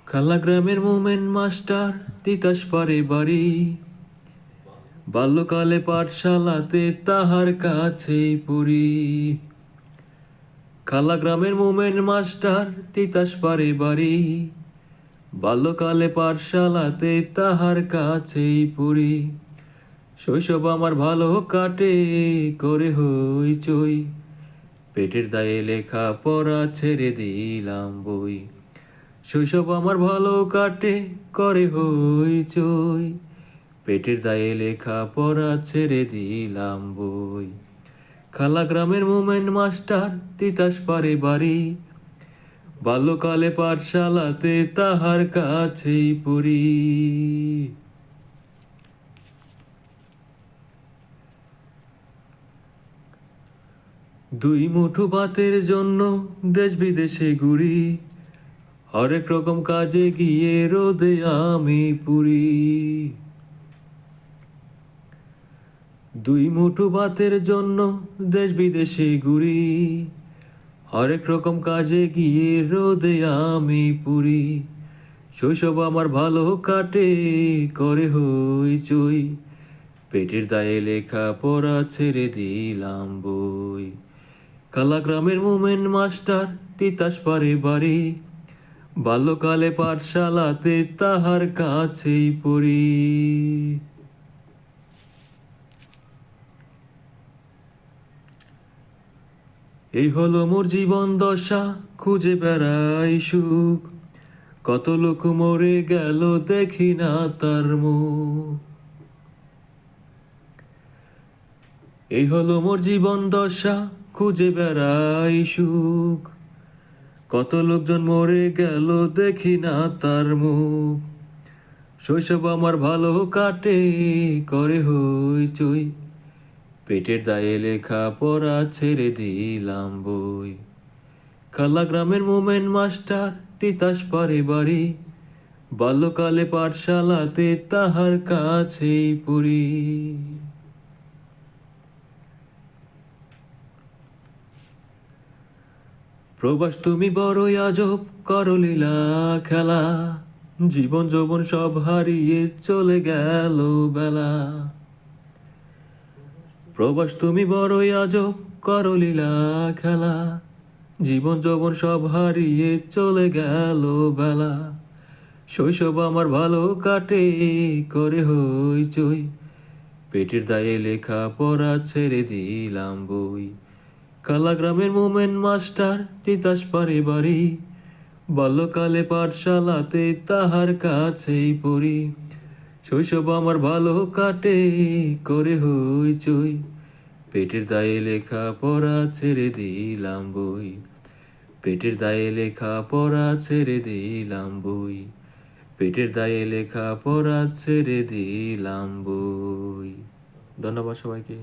খালা গ্রামের মোমেন মাস্টার তিতাস পারে বাড়ি, বাল্যকালে পাঠশালাতে তাহার কাছেই পড়ি। খালা গ্রামের মোমেন মাস্টার তিতাস পারে বাড়ি, বাল্যকালে পাঠশালাতে তাহার কাছেই পড়ি। শৈশব আমার ভালো কাটে করে হইচই, পেটের দায়ে লেখা পড়া ছেড়ে দিলাম বই। শৈশব আমার ভালো কাটে করে হইচই, পেটের দায়ে লেখা পড়া ছেড়ে দিলাম বই। খালা গ্রামের মোমেন মাস্টার তিতাস পারে বাড়ি, বাল্যকালে পাঠশালাতে তাহার কাছেই পড়ি। দুই মুঠো ভাতের জন্য দেশ বিদেশে ঘুরি, হরেক রকম কাজে গিয়ে রোদে আমি পুরি। দুই মুঠো ভাতের জন্য দেশ বিদেশে ঘুরি, হরেক রকম কাজে গিয়ে রোদে আমি পুরি। শৈশব আমার ভালো কাটে করে হইচই, পেটের দায়ে লেখা পড়া ছেড়ে দিলাম বই। কালা গ্রামের মোমেন মাস্টার তিতাস পারে বাড়ি, বাল্যকালে পাঠশালাতে তাহার কাছেই পড়ি। এই হলো মোর জীবন দশা, খুঁজে বেড়াই সুখ, কত লোক মরে গেল দেখি না তার মুখ। এই হলো মোর জীবন দশা, খুঁজে বেড়াই সুখ, কত লোকজন মরে গেল দেখি না তার মুখ। শৈশব আমার ভালো কাটে করে হইচই, পেটের দায়ে লেখা পড়া ছেড়ে দিলাম বই। খালা গ্রামের মোমেন মাস্টার তিতাস পারে বাড়ি, বাল্যকালে পাঠশালাতে তাহার কাছেই পড়ি। প্রবাস তুমি বড়ই আজব, করো লীলা খেলা, জীবন যৌবন সব হারিয়ে চলে গেল বেলা। প্রবাস তুমি বড়ই আজব, করো লীলা খেলা, জীবন যৌবন সব হারিয়ে চলে গেল বেলা। শৈশব আমার ভালো কাটে করে হইচই, পেটের দায়ে লেখা পড়া ছেড়ে দিলাম বই। কালা গ্রামের মোমেন মাস্টার তিতাস পারে বাড়ি, বাল্যকালে পাঠশালাতে তাহার কাছেই পড়ি। শৈশব আমার ভালো কাটে করে হইচই, পেটের দায়ে লেখা পড়া ছেড়ে দিলাম বই। পেটের দায়ে লেখা পড়া ছেড়ে দিলাম বই, পেটের দায়ে লেখা পড়া ছেড়ে দিলাম বই। ধন্যবাদ সবাইকে।